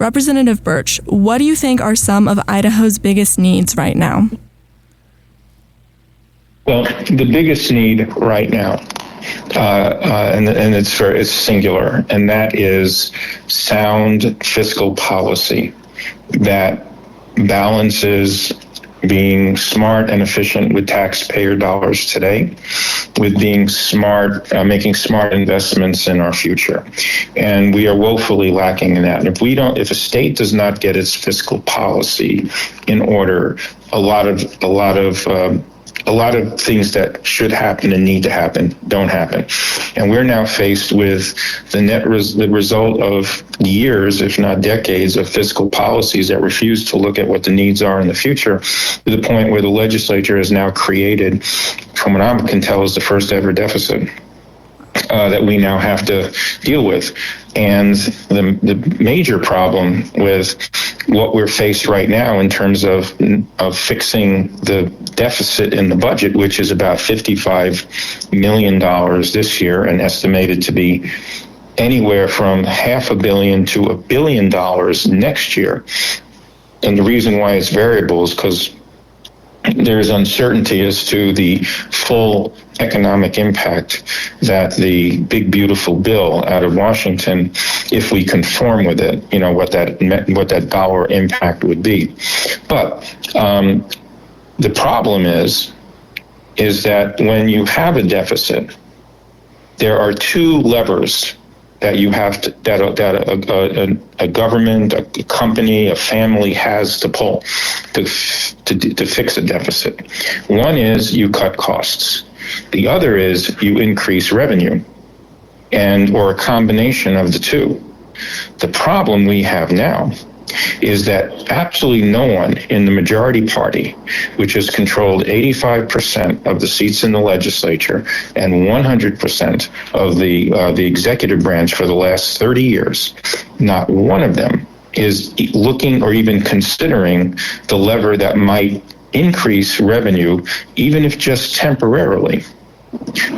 Representative Berch, what do you think are some of Idaho's biggest needs right now? Well, the biggest need right now, and it's singular, and that is sound fiscal policy that balances being smart and efficient with taxpayer dollars today, with being smart, making smart investments in our future. And we are woefully lacking in that. And if a state does not get its fiscal policy in order, a lot of things that should happen and need to happen don't happen. And we're now faced with the result of years, if not decades, of fiscal policies that refuse to look at what the needs are in the future, to the point where the legislature has now created, from what I can tell, is the first ever deficit that we now have to deal with. And the major problem with what we're faced right now in terms of fixing the deficit in the budget, which is about $55 million this year and estimated to be anywhere from $500 million to $1 billion next year. And the reason why it's variable is because there's uncertainty as to the full economic impact that the big beautiful bill out of Washington, if we conform with it, what that dollar impact would be. But the problem is that when you have a deficit, there are two levers that you have to, that a government, a company, a family has to pull to fix a deficit. One is you cut costs. The other is you increase revenue, or a combination of the two. The problem we have now is that absolutely no one in the majority party, which has controlled 85% of the seats in the legislature and 100% of the executive branch for the last 30 years, not one of them is looking or even considering the lever that might increase revenue, even if just temporarily,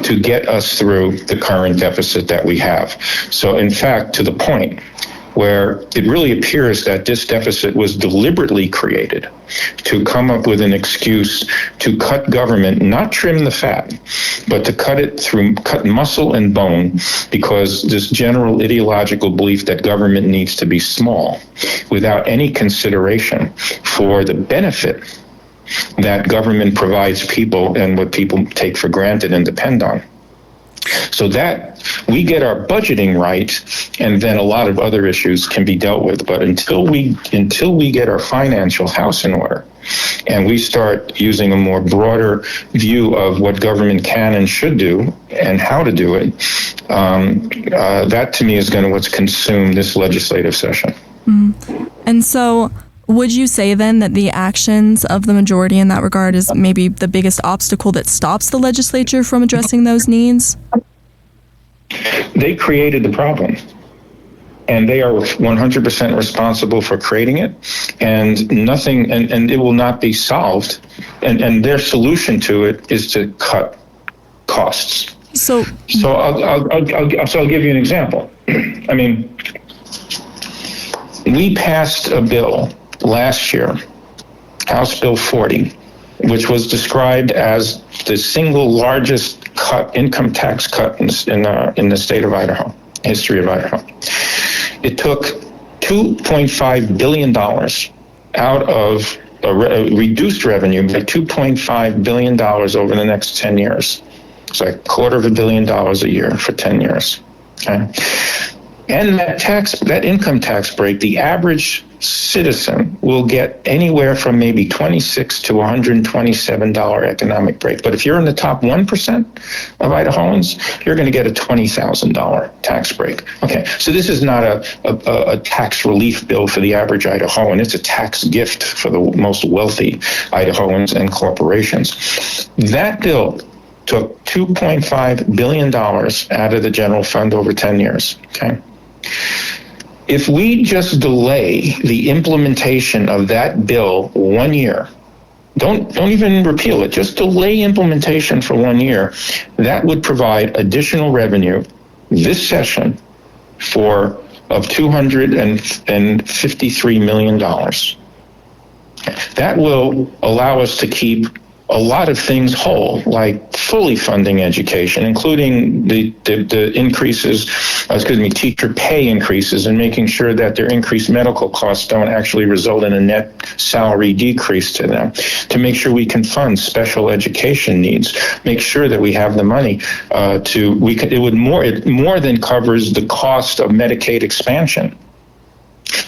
to get us through the current deficit that we have. So in fact, to the point where it really appears that this deficit was deliberately created to come up with an excuse to cut government, not trim the fat, but to cut muscle and bone, because this general ideological belief that government needs to be small without any consideration for the benefit that government provides people and what people take for granted and depend on. So that we get our budgeting right, and then a lot of other issues can be dealt with. But until we get our financial house in order, and we start using a more broader view of what government can and should do and how to do it, that to me is going to consume this legislative session. Mm-hmm. And so, would you say then that the actions of the majority in that regard is maybe the biggest obstacle that stops the legislature from addressing those needs? They created the problem, and they are 100% responsible for creating it, and it will not be solved. And their solution to it is to cut costs. So I'll give you an example. I mean, we passed a bill last year, House Bill 40, which was described as the single largest income tax cut in the state of Idaho, history of Idaho. It took $2.5 billion out of reduced revenue by $2.5 billion over the next 10 years. It's like $250 million a year for 10 years. Okay. And that income tax break, the average citizen will get anywhere from maybe $26 to $127 economic break. But if you're in the top 1% of Idahoans, you're going to get a $20,000 tax break. Okay, so this is not a tax relief bill for the average Idahoan. It's a tax gift for the most wealthy Idahoans and corporations. That bill took $2.5 billion out of the general fund over 10 years. Okay. If we just delay the implementation of that bill 1 year, don't even repeal it, just delay implementation for 1 year, that would provide additional revenue this session for of $253 million. That will allow us to keep a lot of things whole, like fully funding education, including the increases, teacher pay increases, and making sure that their increased medical costs don't actually result in a net salary decrease to them, to make sure we can fund special education needs, make sure that we have the money it more than covers the cost of Medicaid expansion.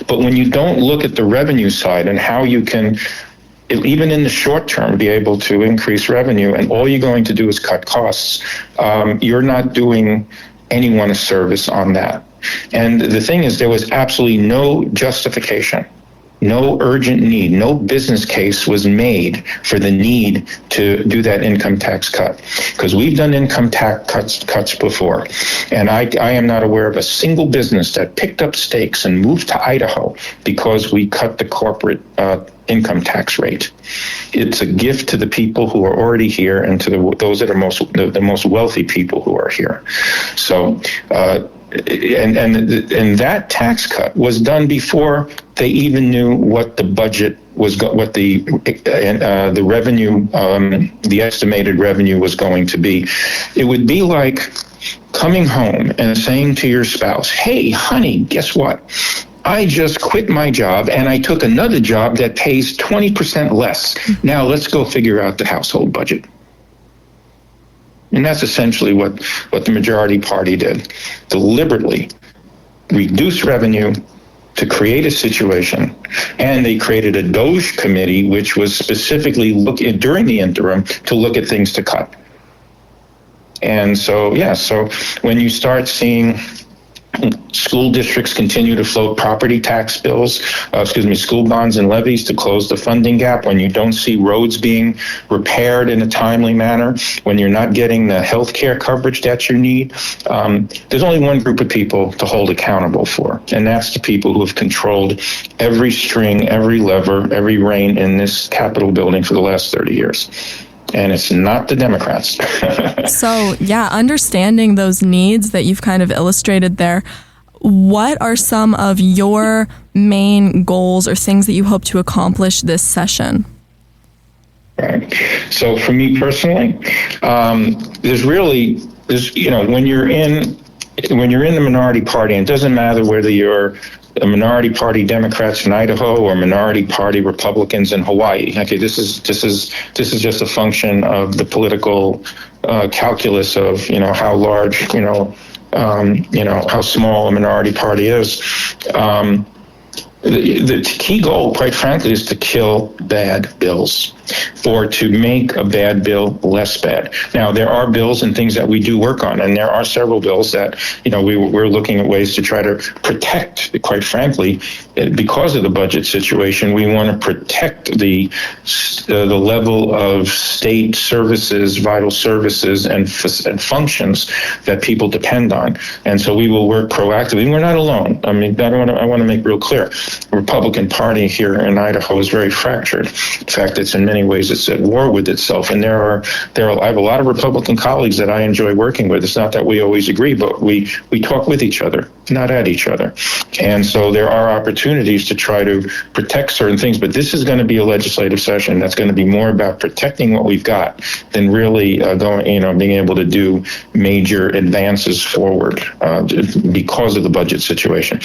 But when you don't look at the revenue side and how you can, even in the short term, be able to increase revenue, and all you're going to do is cut costs, you're not doing anyone a service on that. And the thing is, there was absolutely no justification, no urgent need, no business case was made for the need to do that income tax cut. Because we've done income tax cuts before, and I am not aware of a single business that picked up stakes and moved to Idaho because we cut the corporate income tax rate. It's a gift to the people who are already here and to those that are the most wealthy people who are here. So, and that tax cut was done before they even knew what the budget was, what the revenue, the estimated revenue was going to be. It would be like coming home and saying to your spouse, "Hey, honey, guess what? I just quit my job and I took another job that pays 20% less. Now let's go figure out the household budget." And that's essentially what the majority party did. Deliberately reduce revenue to create a situation. And they created a DOGE committee, which was specifically looking during the interim to look at things to cut. And so when you start seeing school districts continue to float property tax bills, school bonds and levies to close the funding gap, when you don't see roads being repaired in a timely manner, when you're not getting the health care coverage that you need, there's only one group of people to hold accountable for, and that's the people who have controlled every string, every lever, every rein in this Capitol building for the last 30 years. And it's not the Democrats. So, understanding those needs that you've kind of illustrated there, what are some of your main goals or things that you hope to accomplish this session? Right. So for me personally, there's when you're in the minority party, and it doesn't matter whether you're a minority party Democrats in Idaho or minority party Republicans in Hawaii. Okay, this is just a function of the political calculus of how large how small a minority party is. The key goal, quite frankly, is to kill bad bills or to make a bad bill less bad. Now, there are bills and things that we do work on, and there are several bills that, we're looking at ways to try to protect, quite frankly, because of the budget situation. We want to protect the level of state services, vital services, and functions that people depend on. And so we will work proactively. And we're not alone. I mean, I want to make real clear. The Republican Party here in Idaho is very fractured. In fact, it's in many ways it's at war with itself. And I have a lot of Republican colleagues that I enjoy working with. It's not that we always agree, but we talk with each other, not at each other. And so there are opportunities to try to protect certain things. But this is going to be a legislative session that's going to be more about protecting what we've got than really being able to do major advances forward because of the budget situation.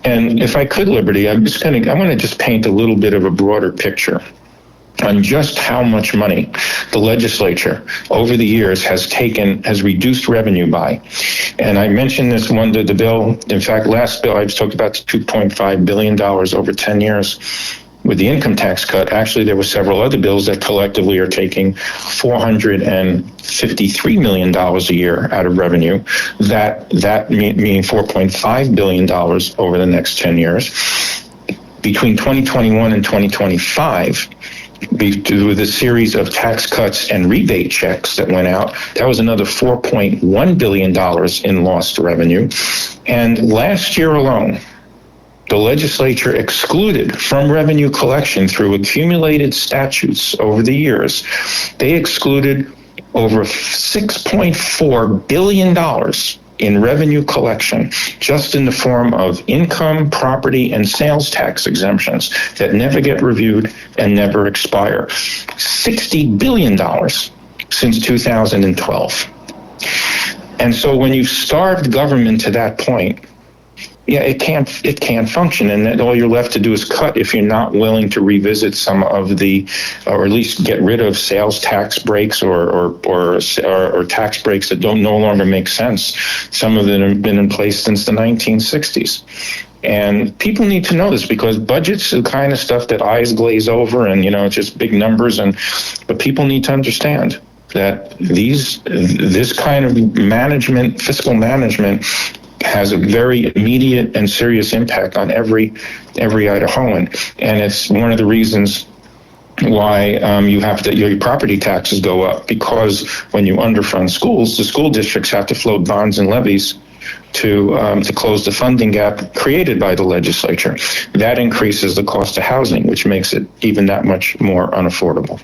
And if I could, Liberty, I want to just paint a little bit of a broader picture on just how much money the legislature over the years has reduced revenue by. And I mentioned this the bill, in fact, last bill I talked about $2.5 billion over 10 years. With the income tax cut, actually, there were several other bills that collectively are taking $453 million a year out of revenue. That meaning $4.5 billion over the next 10 years. Between 2021 and 2025, with a series of tax cuts and rebate checks that went out, that was another $4.1 billion in lost revenue. And last year alone, the legislature excluded from revenue collection through accumulated statutes over the years, they excluded over $6.4 billion in revenue collection, just in the form of income, property, and sales tax exemptions that never get reviewed and never expire. $60 billion since 2012. And so when you've starved government to that point, yeah, it can't function, and then all you're left to do is cut if you're not willing to revisit some of the, or at least get rid of sales tax breaks or tax breaks that no longer make sense. Some of them have been in place since the 1960s. And people need to know this, because budgets are the kind of stuff that eyes glaze over, and it's just big numbers. But people need to understand that this kind of management, fiscal management, has a very immediate and serious impact on every Idahoan, and it's one of the reasons why your property taxes go up, because when you underfund schools, the school districts have to float bonds and levies to close the funding gap created by the legislature. That increases the cost of housing, which makes it even that much more unaffordable.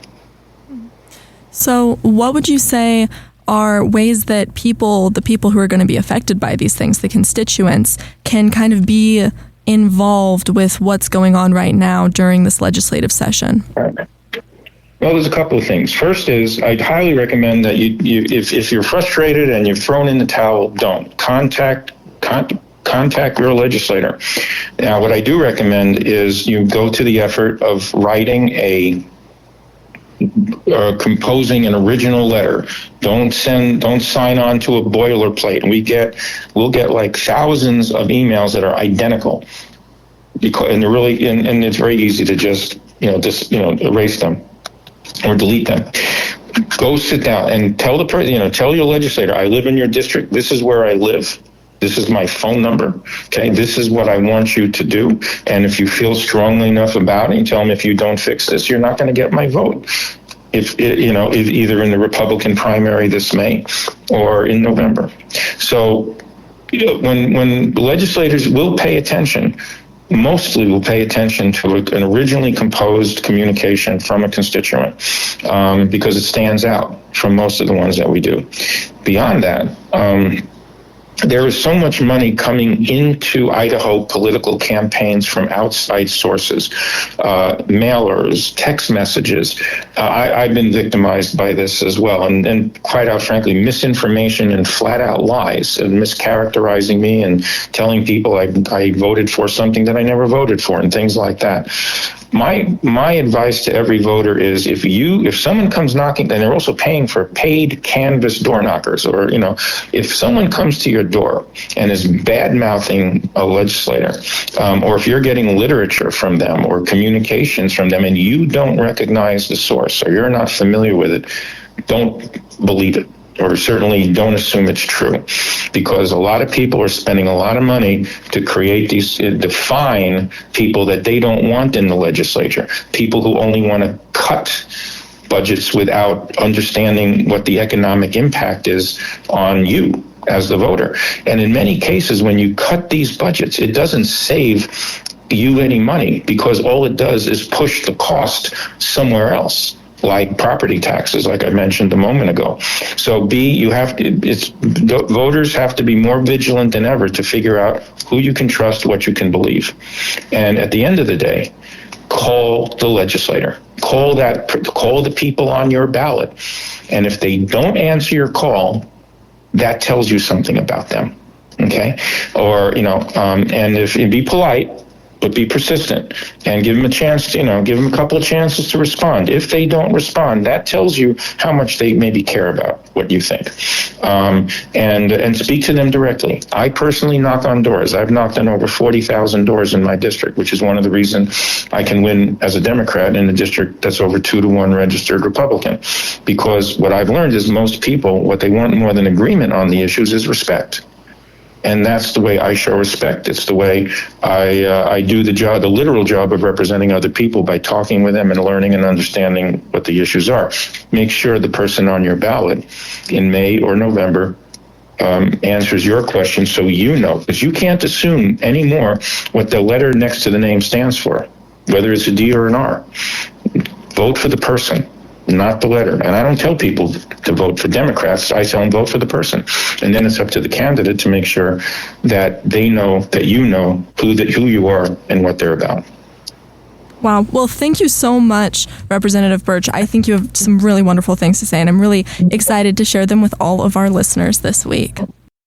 So what would you say are ways that the people who are going to be affected by these things, the constituents, can kind of be involved with what's going on right now during this legislative session? Well, there's a couple of things. First is, I'd highly recommend that if you're frustrated and you've thrown in the towel, don't. Contact your legislator. Now, what I do recommend is you go to the effort of writing composing an original letter. Don't sign on to a boilerplate. We'll get like thousands of emails that are identical, and they're really, and it's very easy to just erase them or delete them. Go sit down and tell tell your legislator, I live in your district. This is where I live. This is my phone number. Okay, this is what I want you to do. And if you feel strongly enough about it, tell them, if you don't fix this, you're not going to get my vote. If either in the Republican primary this May or in November. So, when legislators will pay attention, mostly will pay attention to an originally composed communication from a constituent, because it stands out from most of the ones that we do. Beyond that, there is so much money coming into Idaho political campaigns from outside sources, mailers, text messages. I've been victimized by this as well, and quite out frankly, misinformation and flat out lies, and mischaracterizing me and telling people I voted for something that I never voted for, and things like that. My advice to every voter is, if someone comes knocking, and they're also paying for paid canvas door knockers, or if someone comes to your door and is bad mouthing a legislator, or if you're getting literature from them or communications from them and you don't recognize the source, or you're not familiar with it, don't believe it. Or certainly don't assume it's true, because a lot of people are spending a lot of money to create define people that they don't want in the legislature, people who only want to cut budgets without understanding what the economic impact is on you as the voter. And in many cases, when you cut these budgets, it doesn't save you any money, because all it does is push the cost somewhere else, like property taxes, like I mentioned a moment ago. So voters have to be more vigilant than ever to figure out who you can trust, what you can believe. And at the end of the day, call the legislator. Call the people on your ballot. And if they don't answer your call, that tells you something about them. Okay? Or, and if you be polite, but be persistent and give them a chance to, give them a couple of chances to respond. If they don't respond, that tells you how much they maybe care about what you think. And speak to them directly. I personally knock on doors. I've knocked on over 40,000 doors in my district, which is one of the reasons I can win as a Democrat in a district that's over 2-to-1 registered Republican. Because what I've learned is most people, what they want more than agreement on the issues is respect. And that's the way I show respect. It's the way I do the literal job of representing other people, by talking with them and learning and understanding what the issues are. Make sure the person on your ballot in May or November answers your question, so because you can't assume anymore what the letter next to the name stands for, whether it's a D or an R. Vote for the person. not the letter. And I don't tell people to vote for Democrats. I tell them vote for the person. And then it's up to the candidate to make sure that they know, that you know who you are and what they're about. Wow. Well, thank you so much, Representative Berch. I think you have some really wonderful things to say, and I'm really excited to share them with all of our listeners this week.